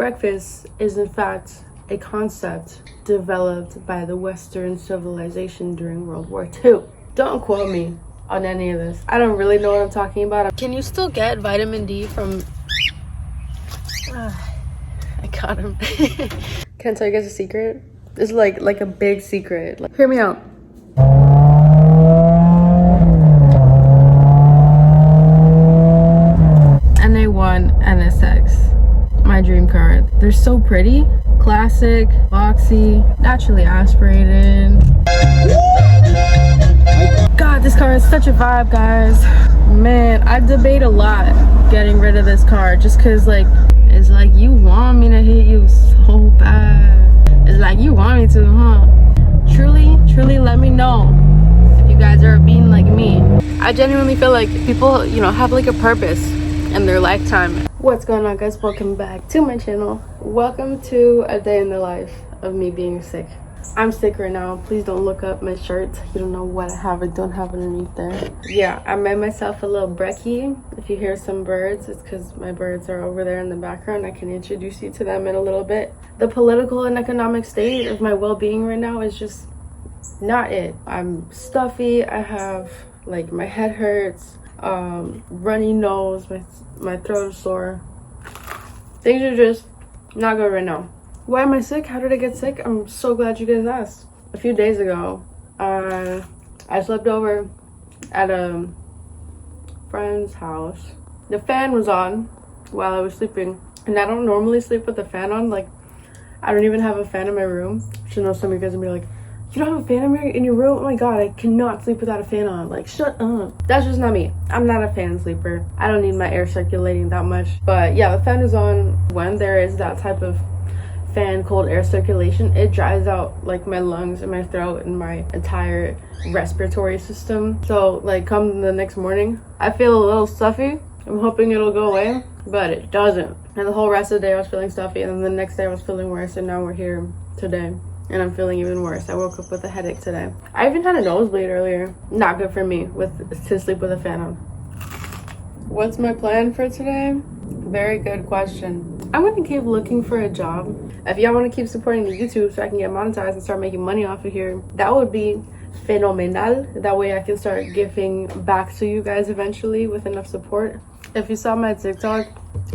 breakfast is in fact a concept developed by the Western civilization during World War II. Don't quote me on any of this. I don't really know what I'm talking about. Can you still get vitamin D from... I got him. Can I tell you guys a secret? This is like a big secret. Hear me out. NA1 NSX, my dream car. They're so pretty, classic, boxy, naturally aspirated. God, this car is such a vibe, guys. Man, I debate a lot getting rid of this car just because, like, it's like you want me to hit you so bad. It's like you want me to, huh? Truly let me know if you guys are being like me. I genuinely feel like people, you know, have like a purpose in their lifetime. What's going on, guys? Welcome back to my channel. Welcome to a day in the life of me being sick. I'm sick right now. Please don't look up my shirt. You don't know what I have or don't have underneath there. Yeah, I made myself a little brekkie. If you hear some birds, it's because my birds are over there in the background. I can introduce you to them in a little bit. The political and economic state of my well-being right now is just not it. I'm stuffy. I have, like, my head hurts, runny nose, my throat is sore. Things are just not good right now. Why am I sick? How did I get sick? I'm so glad you guys asked. A few days ago, I slept over at a friend's house. The fan was on while I was sleeping, and I don't normally sleep with the fan on. Like, I don't even have a fan in my room. I know some of you guys will be like, you don't have a fan in your room? Oh my god, I cannot sleep without a fan on. Like, shut up. That's just not me. I'm not a fan sleeper. I don't need my air circulating that much. But yeah, the fan is on when there is that type of fan, cold air circulation. It dries out like my lungs and my throat and my entire respiratory system. So like come the next morning, I feel a little stuffy. I'm hoping it'll go away, but it doesn't. And the whole rest of the day I was feeling stuffy, and then the next day I was feeling worse, and now we're here today and I'm feeling even worse. I woke up with a headache today. I even had a nosebleed earlier. Not good for me to sleep with a fan on. What's my plan for today? Very good question. I'm gonna keep looking for a job. If y'all want to keep supporting the YouTube so I can get monetized and start making money off of here, that would be phenomenal. That way I can start giving back to you guys eventually with enough support. If you saw my TikTok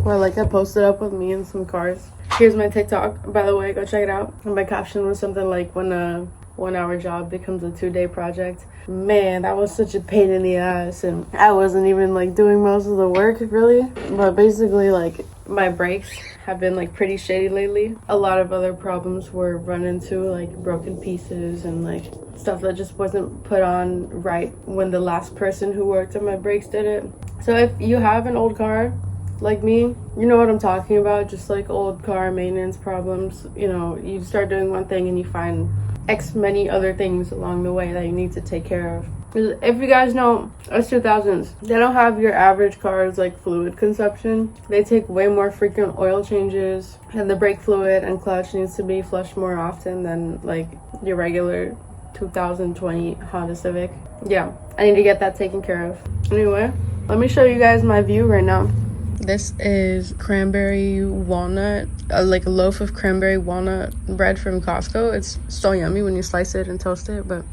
where like I posted up with me in some cars, here's my TikTok, by the way, go check it out. And my caption was something like, when a 1-hour job becomes a 2-day project. Man, that was such a pain in the ass, and I wasn't even like doing most of the work really. But basically, like, my brakes have been like pretty shady lately. A lot of other problems were run into, like broken pieces and like stuff that just wasn't put on right when the last person who worked on my brakes did it. So if you have an old car like me, you know what I'm talking about. Just like old car maintenance problems, you know, you start doing one thing and you find X many other things along the way that you need to take care of. If you guys know S2000s, they don't have your average car's like fluid consumption. They take way more frequent oil changes, and the brake fluid and clutch needs to be flushed more often than like your regular 2020 Honda Civic. Yeah, I need to get that taken care of. Anyway, let me show you guys my view right now. This is cranberry walnut, like a loaf of cranberry walnut bread from Costco. It's so yummy when you slice it and toast it. But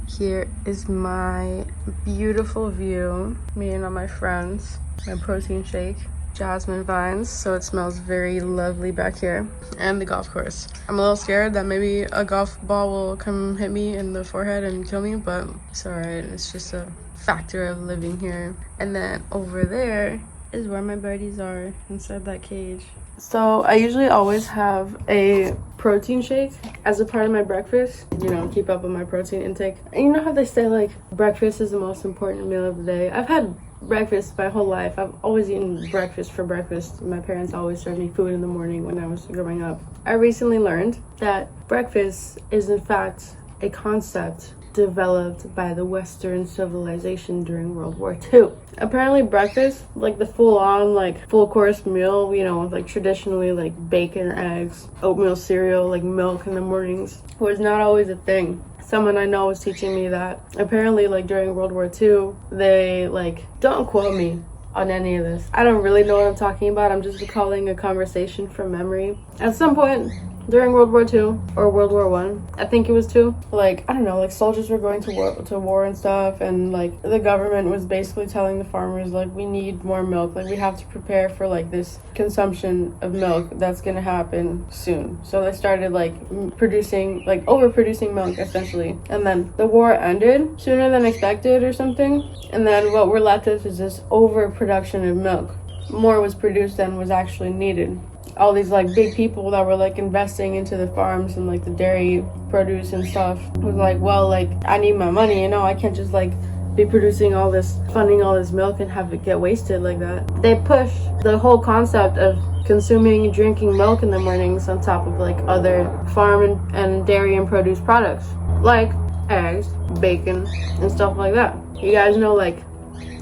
here is my beautiful view. Me and all my friends. My protein shake. Jasmine vines, so it smells very lovely back here. And the golf course. I'm a little scared that maybe a golf ball will come hit me in the forehead and kill me, but it's alright. It's just a factor of living here. And then over there is where my birdies are, inside that cage. So I usually always have a protein shake as a part of my breakfast, you know, keep up with my protein intake. And you know how they say like breakfast is the most important meal of the day? I've had breakfast my whole life. I've always eaten breakfast for breakfast. My parents always served me food in the morning when I was growing up. I recently learned that breakfast is in fact a concept developed by the Western civilization during World War II. Apparently breakfast, like the full-on like full course meal, you know, like traditionally like bacon, eggs, oatmeal cereal, like milk in the mornings, was not always a thing. Someone I know was teaching me that apparently like during World War II, they, like, don't quote me on any of this. I don't really know what I'm talking about. I'm just recalling a conversation from memory. At some point during World War II or World War One, I think it was two. Like, I don't know, like soldiers were going to war and stuff, and like the government was basically telling the farmers like, we need more milk, like we have to prepare for like this consumption of milk that's gonna happen soon. So they started like overproducing milk essentially, and then the war ended sooner than expected or something, and then what we're left with is this overproduction of milk. More was produced than was actually needed. All these like big people that were like investing into the farms and like the dairy produce and stuff was like, well, like I need my money, you know, I can't just like be producing all this, funding all this milk and have it get wasted like that. They pushed the whole concept of consuming and drinking milk in the mornings on top of like other farm and dairy and produce products like eggs, bacon, and stuff like that. You guys know like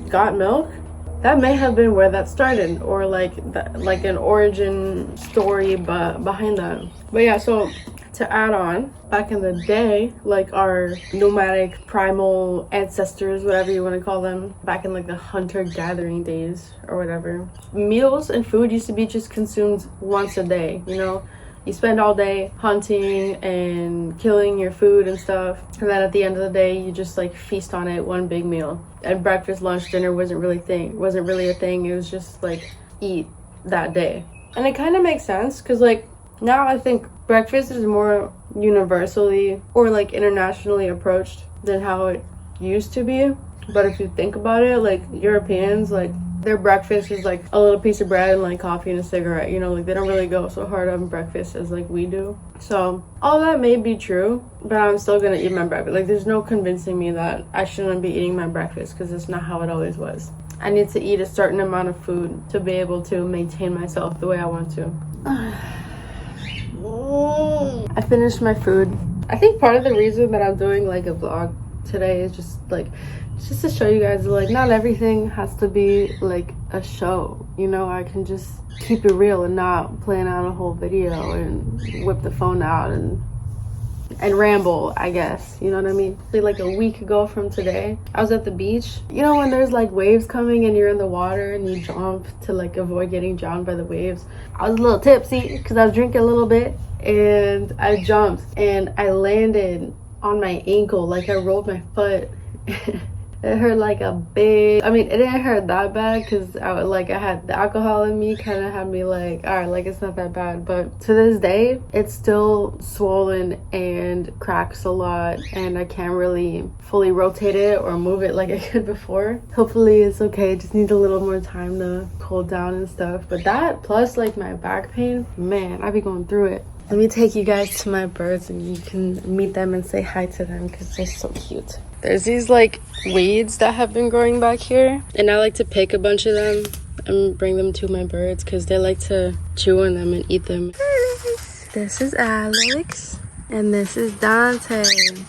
got milk? That may have been where that started, or like an origin story behind that. But yeah, so to add on, back in the day, like our nomadic primal ancestors, whatever you want to call them, back in like the hunter-gathering days or whatever, meals and food used to be just consumed once a day, you know? You spend all day hunting and killing your food and stuff, and then at the end of the day you just like feast on it, one big meal. And breakfast, lunch, dinner wasn't really a thing. It was just like eat that day. And it kind of makes sense because like now I think breakfast is more universally or like internationally approached than how it used to be. But if you think about it, like Europeans, like their breakfast is like a little piece of bread and like coffee and a cigarette, you know, like they don't really go so hard on breakfast as like we do. So all that may be true, but I'm still gonna eat my breakfast. Like there's no convincing me that I shouldn't be eating my breakfast because it's not how it always was. I need to eat a certain amount of food to be able to maintain myself the way I want to. I finished my food. I think part of the reason that I'm doing like a vlog today is just to show you guys like not everything has to be like a show, you know. I can just keep it real and not plan out a whole video and whip the phone out and ramble, I guess, you know what I mean. Like a week ago from today, I was at the beach. You know when there's like waves coming and you're in the water and you jump to like avoid getting drowned by the waves? I was a little tipsy because I was drinking a little bit, and I jumped and I landed on my ankle, like I rolled my foot. It hurt like a big, I mean, it didn't hurt that bad because I had the alcohol in me, kind of had me like, all right, like it's not that bad. But to this day, it's still swollen and cracks a lot, and I can't really fully rotate it or move it like I could before. Hopefully it's okay, just need a little more time to cool down and stuff. But that plus like my back pain, man, I be going through it. Let me take you guys to my birds and you can meet them and say hi to them because they're so cute. There's these like weeds that have been growing back here, and I like to pick a bunch of them and bring them to my birds because they like to chew on them and eat them. This is Alex and this is Dante.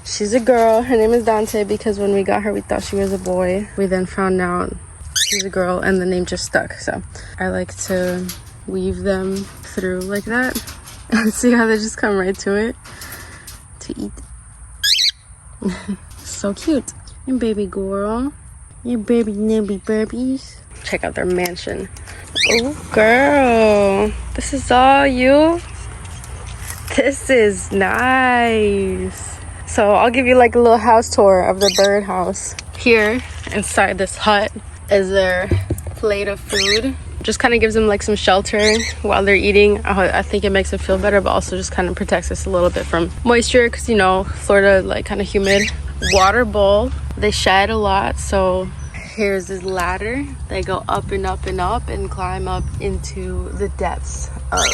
She's a girl. Her name is Dante because when we got her we thought she was a boy. We then found out she's a girl and the name just stuck. So I like to weave them through like that. See how they just come right to it to eat. So cute. Your baby girl. Your baby nibby burbies. Check out their mansion. Oh girl, this is all you? This is nice. So I'll give you like a little house tour of the bird house. Here inside this hut is their plate of food. Just kind of gives them like some shelter while they're eating. I think it makes them feel better, but also just kind of protects us a little bit from moisture because, you know, Florida, like kind of humid. Water bowl. They shed a lot, so here's this ladder. They go up and up and up and climb up into the depths of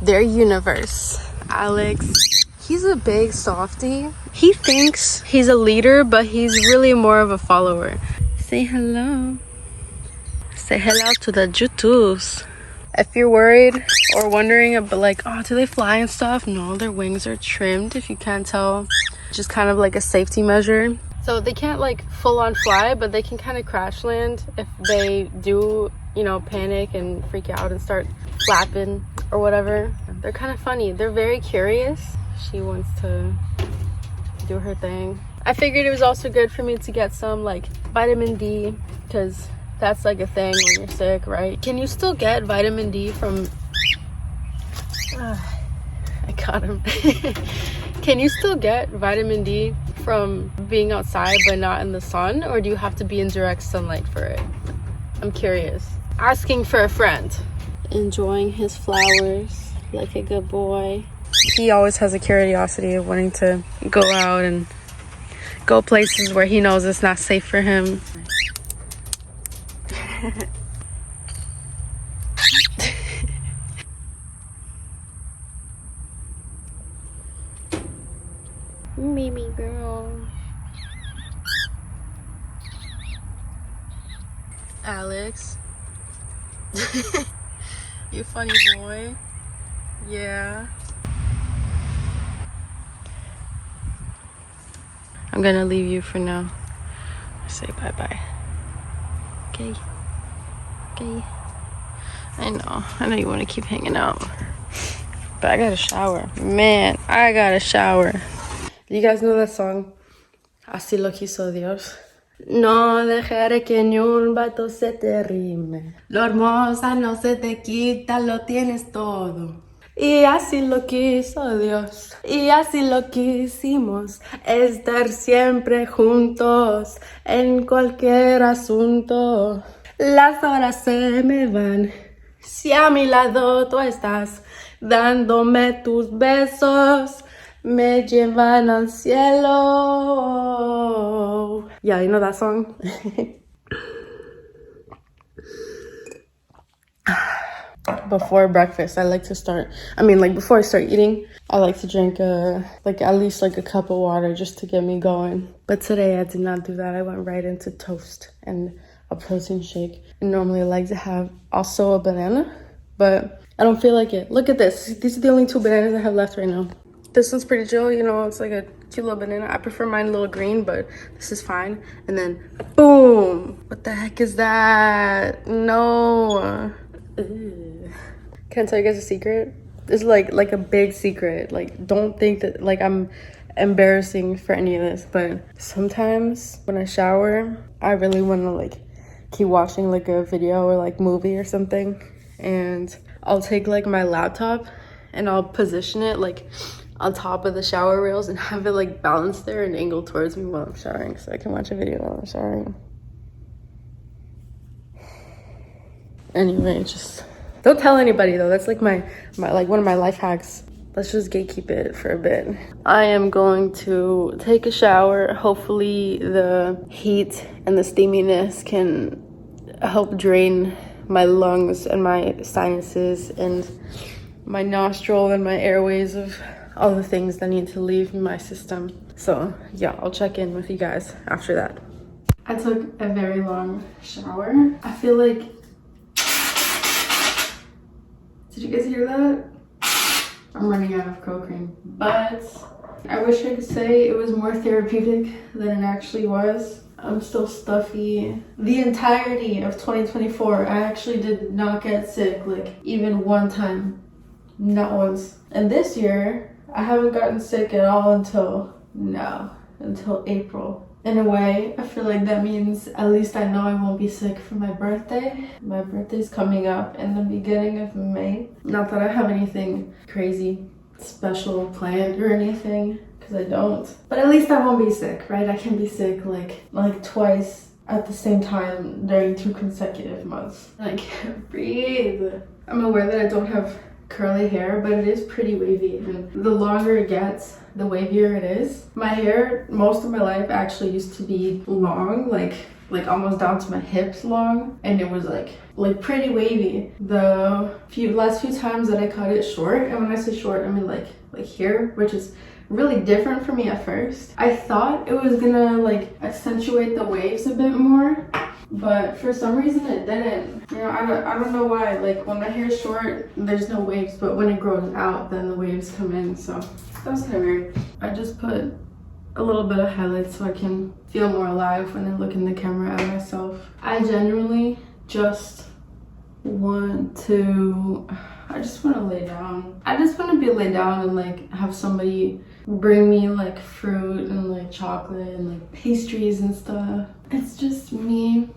their universe. Alex, he's a big softie. He thinks he's a leader, but he's really more of a follower. Say hello. Say hello to the Jutus. If you're worried or wondering about like, oh, do they fly and stuff? No, their wings are trimmed, if you can't tell. Just kind of like a safety measure. So they can't like full on fly, but they can kind of crash land if they do, you know, panic and freak out and start flapping or whatever. They're kind of funny. They're very curious. She wants to do her thing. I figured it was also good for me to get some like vitamin D because That's like a thing when you're sick, right? Can you still get vitamin D from... I got him. Can you still get vitamin D from being outside but not in the sun? Or do you have to be in direct sunlight for it? I'm curious. Asking for a friend. Enjoying his flowers like a good boy. He always has a curiosity of wanting to go out and go places where he knows it's not safe for him. Baby girl. Alex. You funny boy. Yeah. I'm gonna leave you for now. Say bye-bye. Okay. Okay. I know you want to keep hanging out. But I gotta shower. Man, I gotta shower. Do you guys know that song? Así lo quiso Dios. No dejaré que ni un vato se te rime. Lo hermosa no se te quita, lo tienes todo. Y así lo quiso Dios. Y así lo quisimos. Estar siempre juntos en cualquier asunto. Las horas se me van. Si a mi lado tú estás, dándome tus besos, me llevan al cielo. Yeah, you know that song? Before breakfast, I like to start, before I start eating, I like to drink at least a cup of water just to get me going. But today I did not do that. I went right into toast and a protein shake. And normally I like to have also a banana, but I don't feel like it. Look at this. These are the only 2 bananas I have left right now. This one's pretty chill, you know, it's like a cute little banana. I prefer mine a little green, but this is fine. And then, boom! What the heck is that? No. Ugh. Can I tell you guys a secret? This is like a big secret. Like, don't think that I'm embarrassing for any of this, but sometimes when I shower, I really want to keep watching a video or movie or something, and I'll take my laptop and I'll position it on top of the shower rails and have it balanced there and angled towards me while I'm showering so I can watch a video while I'm showering. Anyway, just don't tell anybody though. That's my one of my life hacks. Let's just gatekeep it for a bit. I am going to take a shower. Hopefully the heat and the steaminess can help drain my lungs and my sinuses and my nostril and my airways of all the things that need to leave my system. So yeah, I'll check in with you guys after that. I took a very long shower. I feel like, did you guys hear that? I'm running out of crow cream, but I wish I could say it was more therapeutic than it actually was. I'm still stuffy. The entirety of 2024, I actually did not get sick even one time. Not once. And this year, I haven't gotten sick at all until April. In a way, I feel like that means at least I know I won't be sick for my birthday. My birthday's coming up in the beginning of May. Not that I have anything crazy special planned or anything, because I don't. But at least I won't be sick, right? I can be sick like twice at the same time during 2 consecutive months. I can't breathe. I'm aware that I don't have curly hair, but it is pretty wavy, and the longer it gets, the wavier it is. My hair most of my life actually used to be long, like almost down to my hips long, and it was like pretty wavy. The last few times that I cut it short, and when I say short I mean like here, which is really different for me at first. I thought it was gonna accentuate the waves a bit more, but for some reason it didn't. You know, I don't know why. When my hair is short, there's no waves, but when it grows out, then the waves come in. So that was kind of weird. I just put a little bit of highlight so I can feel more alive when I look in the camera at myself. I genuinely just want to lay down. I just want to be laid down and have somebody bring me fruit and chocolate and pastries and stuff. It's just me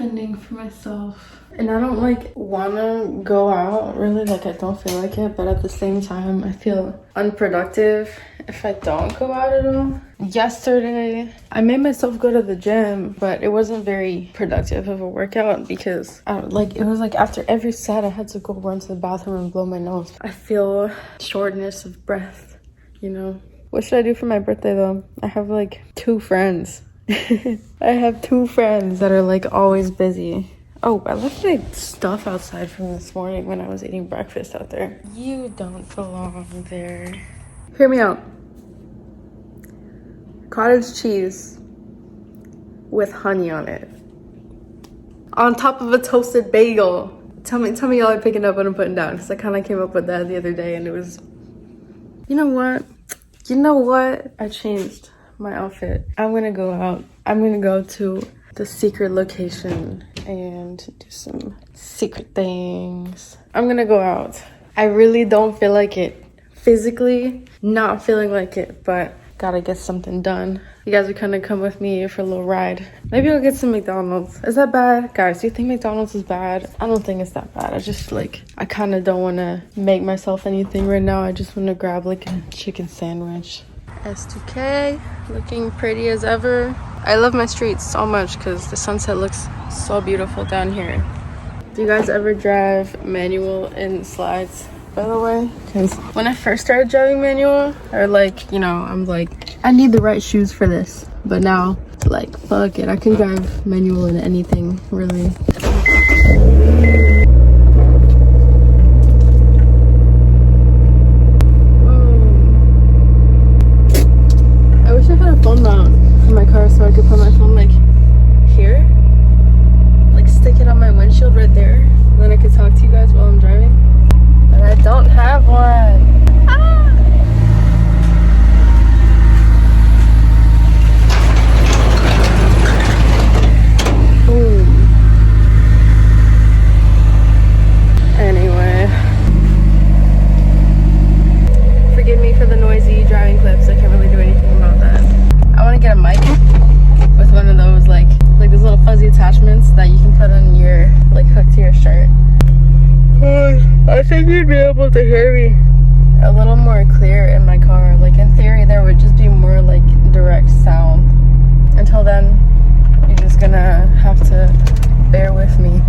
fending for myself. And I don't like wanna go out really, like I don't feel like it, but at the same time I feel unproductive if I don't go out at all. Yesterday I made myself go to the gym, but it wasn't very productive of a workout because it was like after every set I had to go run to the bathroom and blow my nose. I feel shortness of breath, you know. What should I do for my birthday though? I have like 2 friends. I have 2 friends that are like always busy. Oh, I left my stuff outside from this morning when I was eating breakfast out there. You don't belong there. Hear me out. Cottage cheese with honey on it. On top of a toasted bagel. Tell me y'all are picking up what I'm putting down, because I kind of came up with that the other day and it was... You know what? I changed my outfit. I'm gonna go out. I'm gonna go to the secret location and do some secret things. I'm gonna go out. I really don't feel like it. Physically, not feeling like it, but gotta get something done. You guys are gonna come with me for a little ride. Maybe I'll get some McDonald's. Is that bad? Guys, do you think McDonald's is bad? I don't think it's that bad. I just like, I kind of don't want to make myself anything right now. I just want to grab like a chicken sandwich. S2K, looking pretty as ever. I love my streets so much because the sunset looks so beautiful down here. Do you guys ever drive manual in slides, by the way? Because when I first started driving manual, or like, you know, I'm like, I need the right shoes for this. But now, like, fuck it. I can drive manual in anything, really. Phone mount for my car so I could put my phone like here, like stick it on my windshield right there, and then I could talk to you guys while I'm driving, but I don't have one. Boom. Anyway, forgive me for the noisy driving clips. I can't really do anything about that. I want to get a mic with one of those like those little fuzzy attachments that you can put on your, like, hook to your shirt. I think you'd be able to hear me a little more clear in my car. Like, in theory, there would just be more like direct sound. Until then, you're just gonna have to bear with me.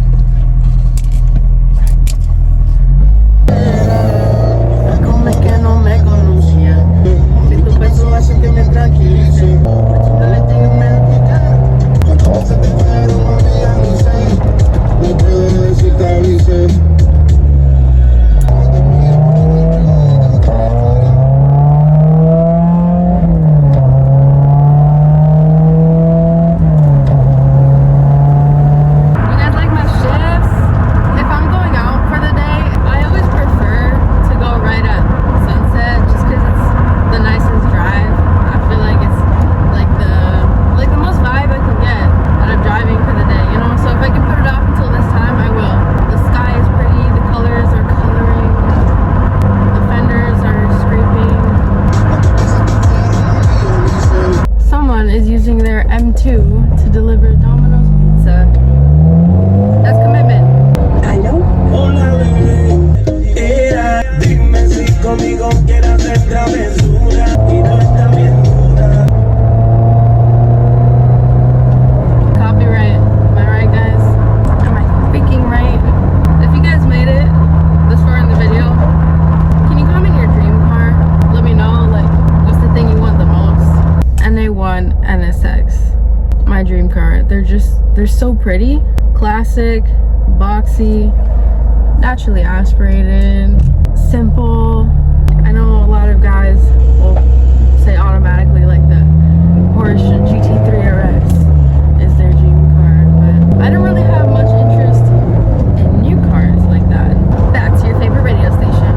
M2 to deliver Domino's pizza. That's commitment. I know. Copyright. Am I right, guys? Am I freaking right? If you guys made it this far in the video, can you comment your dream car? Let me know, like, what's the thing you want the most? NA1 NSX. My dream car. They're so pretty, classic, boxy, naturally aspirated, simple. I know a lot of guys will say automatically like the Porsche GT3 RS is their dream car, but I don't really have much interest in new cars like that. Back to your favorite radio station,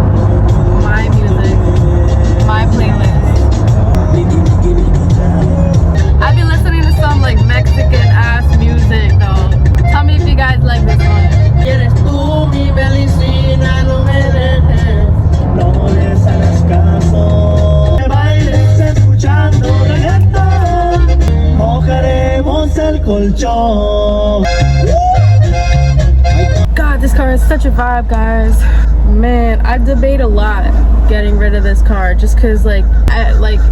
my music, my playlist. I've been listening to some like Mexican ass music though. Tell me if you guys like this one. Quieres tú mi medicina, no me dejes, no les hagas caso. Bailes escuchando reggaetón, mojaremos el colchón. such a vibe, guys. Man, I debate a lot getting rid of this car just because, like,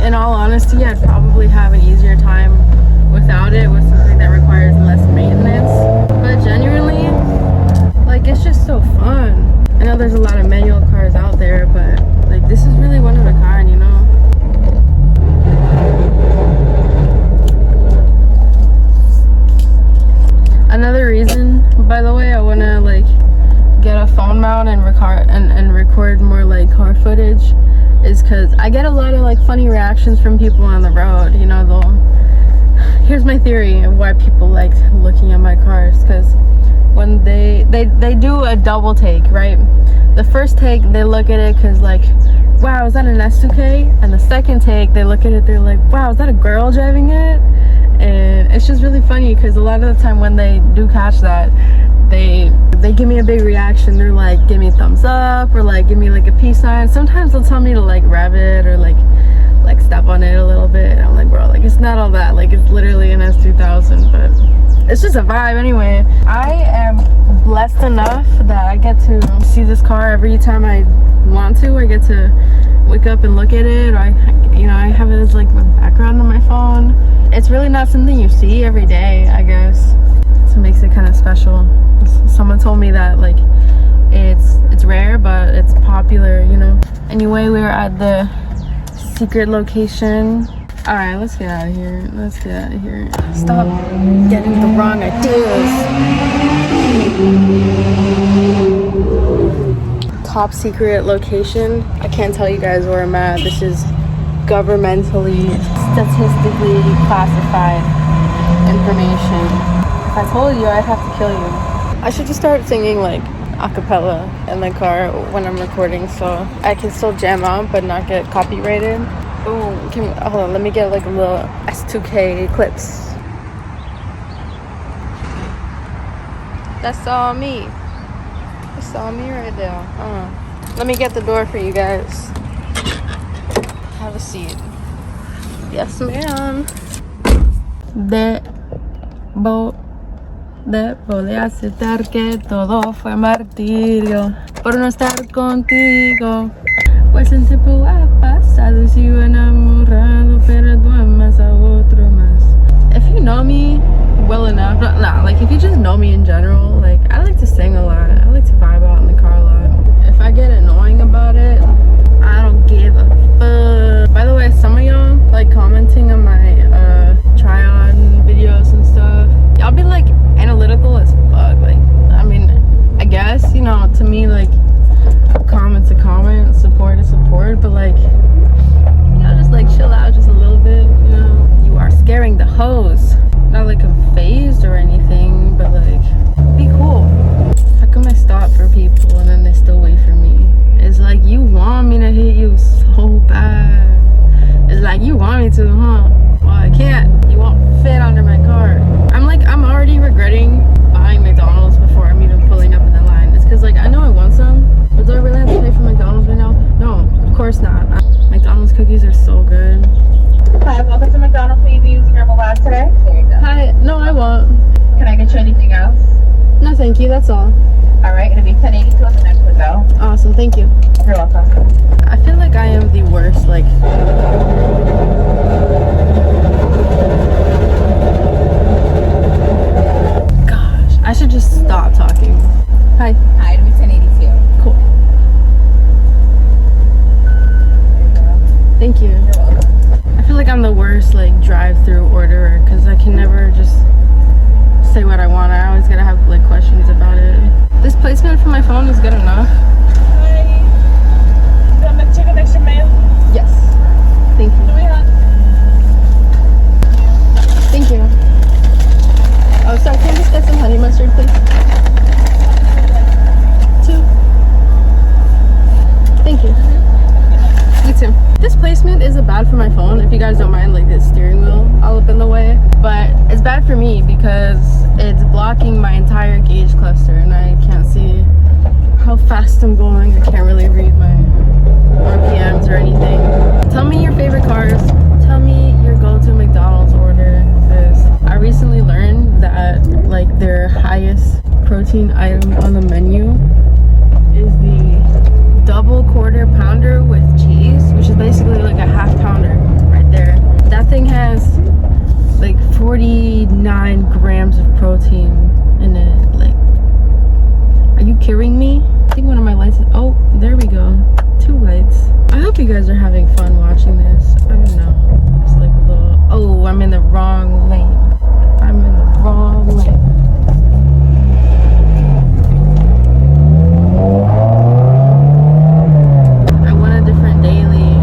in all honesty, I'd probably have an easier time without it, with something that requires less maintenance. But genuinely, like, it's just so fun. I know there's a lot of manual cars out there, but like, this is really one of a kind, you know? Another reason, by the way, I want to like get a phone mount and record more like car footage is because I get a lot of like funny reactions from people on the road. You know, here's my theory of why people like looking at my cars, because when they do a double take, right? The first take, they look at it because like, wow, is that an S2K? And the second take, they look at it, they're like, wow, is that a girl driving it? And it's just really funny because a lot of the time when they do catch that, they give me a big reaction. They're like, give me a thumbs up, or like give me like a peace sign. Sometimes they'll tell me to like rev it or like step on it a little bit. And I'm like, bro, like it's not all that. Like it's literally an S2000, but it's just a vibe anyway. I am blessed enough that I get to see this car every time I want to. I get to wake up and look at it. Or I have it as like my background on my phone. It's really not something you see every day, I guess. So it makes it kind of special. Someone told me that like it's rare, but it's popular, you know. Anyway, we were at the secret location. All right, let's get out of here. Let's get out of here. Stop getting the wrong ideas. Top secret location. I can't tell you guys where I'm at. This is governmentally, statistically classified information. If I told you, I'd have to kill you. I should just start singing like a cappella in the car when I'm recording, so I can still jam out but not get copyrighted. Oh, hold on, let me get like a little S2K clips. That's all me. That's all me right there. Let me get the door for you guys. Have a seat. Yes, ma'am. Debo de aceptar que todo fue martirio por no estar contigo. Pues el tiempo ha pasado y sigo enamorado, pero tú amas a otro más. If you know me well enough, like if you just know me in general, like I like to sing a lot. I like to vibe out in the car a lot. If I get annoying about it, I don't give a fuck. By the way, some of y'all like commenting on my try-on videos and stuff. Y'all be like analytical as fuck. Like, I mean, I guess, you know, to me, like, comment's a comment, support is support, but like, you know, just like chill out just a little bit, you know. You are scaring the hoes. Not like I'm phased or anything, but like, be cool. How come I stop for people and then they still wait for me? It's like, you want me to hit you so bad. It's like, you want me to, huh? Well, I can't. You won't fit under my car. I'm already regretting buying McDonald's before I'm even pulling up in the line. It's because, like, I know I want some, but do I really have to pay for McDonald's right now? No, of course not. McDonald's cookies are so good. Hi, welcome to McDonald's. Will you be using your mobile app today? There you go. Hi. No, I won't. Can I get you anything else? No, thank you. That's all. All right, it'll be 1082 on the next window. Awesome. Thank you. You're welcome. I feel like I am the worst, like... Gosh, I should just stop talking. Hi. Hi, it'll be 1082. Cool. Thank you. You're welcome. I feel like I'm the worst, like, drive-through orderer, because I can never just say what I want. I always gotta have, like, questions about it. This placement for my phone is good enough. Hi. Do you want the chicken extra mayo? Yes. Thank you. Do we have? Thank you. Oh, sorry, can I just get some honey mustard, please? 2. Thank you. You too. This placement isn't bad for my phone, if you guys don't mind, like, the steering wheel all up in the way. But it's bad for me because it's blocking my entire gauge cluster and I can't see how fast I'm going. I can't really read my RPMs or anything. Tell me your favorite cars. Tell me your go-to McDonald's order, because I recently learned that like their highest protein item on the menu team in it. Like, are you kidding me? I think one of my lights is, oh, there we go. 2 lights. I hope you guys are having fun watching this. I don't know. It's like a little, oh, I'm in the wrong lane. I'm in the wrong lane. I want a different daily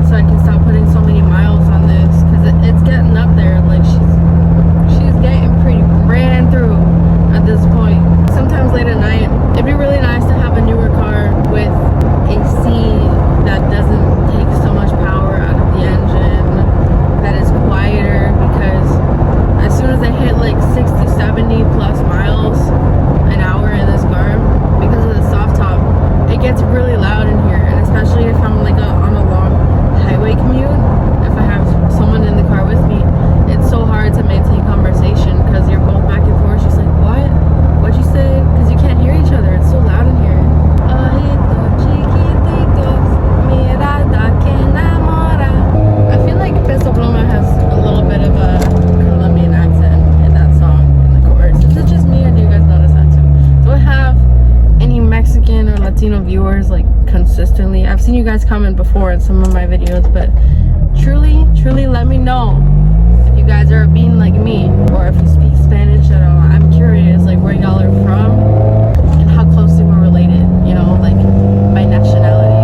so I can stop putting so many miles on this, because it's getting up there. Like, she's getting pretty ran through at this point. Sometimes late at night, it'd be really nice to have a newer car with AC that doesn't take so much power out of the engine, that is quieter, because as soon as I hit like 60, 70 plus miles an hour in this car, because of the soft top, it gets really loud in here. And especially if I'm like on a long highway commute, if I have someone in the car with me, it's so hard to maintain conversation, because you're both back and forth just like, what? What'd you say? Because you can't hear each other. It's so loud in here. I feel like Peso Pluma has a little bit of a Colombian accent in that song, in the chorus. Is it just me, or do you guys notice that too? Do I have any Mexican or Latino viewers like consistently? I've seen you guys comment before in some of my videos, but truly let me know if you guys are being like me, or if you speak Spanish at all. I'm curious, like, where y'all are from and how closely we're related, you know, like by nationality.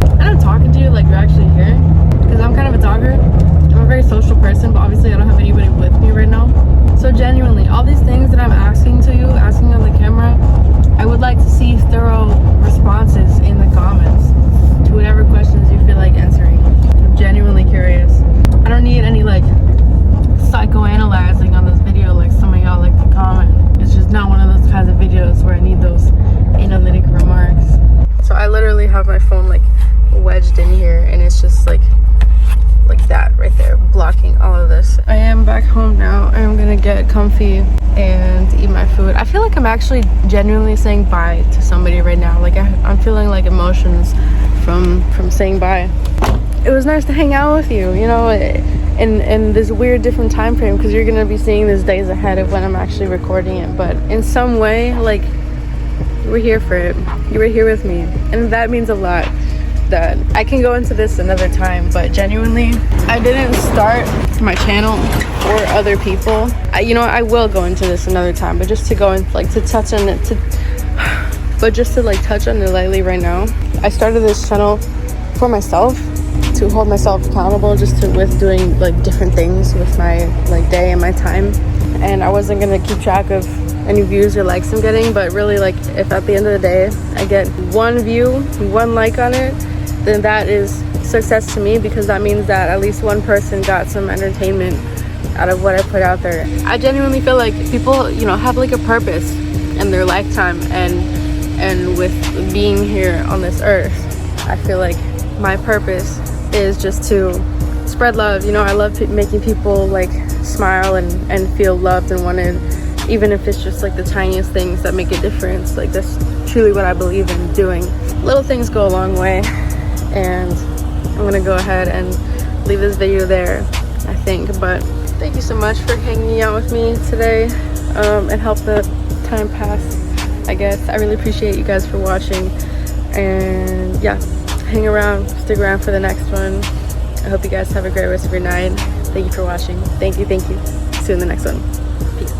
And I'm talking to you like you're actually here, because I'm kind of a talker. I'm a very social person, but obviously I don't have anybody with me right now. So genuinely, all these things that I'm asking on the camera, I would like to see thorough responses in the comments to whatever questions you feel like answering. I'm genuinely curious. I don't need any like psychoanalyzing on this video like some of y'all like to comment. It's just not one of those kinds of videos where I need those analytic remarks. So I literally have my phone like wedged in here, and it's just like that right there, blocking all of this. I am back home now. I'm gonna get comfy and eat my food. I feel like I'm actually genuinely saying bye to somebody right now. Like I'm feeling like emotions from saying bye. It was nice to hang out with you, you know, in this weird different time frame, because you're gonna be seeing this days ahead of when I'm actually recording it. But in some way, like, you were here for it. You were here with me, and that means a lot. That I can go into this another time, but genuinely, I didn't start my channel for other people. I will go into this another time, but just to go in, like, to touch on it, touch on it lightly right now. I started this channel for myself, to hold myself accountable, with doing like different things with my like day and my time. And I wasn't gonna keep track of any views or likes I'm getting, but really, like, if at the end of the day I get 1 view, 1 like on it, then that is success to me, because that means that at least 1 person got some entertainment out of what I put out there. I genuinely feel like people, have like a purpose in their lifetime, and with being here on this earth, I feel like my purpose is just to spread love. I love making people like smile and feel loved and wanted, even if it's just like the tiniest things that make a difference. Like, that's truly what I believe in doing. Little things go a long way. And I'm gonna go ahead and leave this video there, I think. But thank you so much for hanging out with me today, and help the time pass, I guess. I really appreciate you guys for watching, and yeah, hang around, stick around for the next one. I hope you guys have a great rest of your night. Thank you for watching. Thank you. See you in the next one. Peace.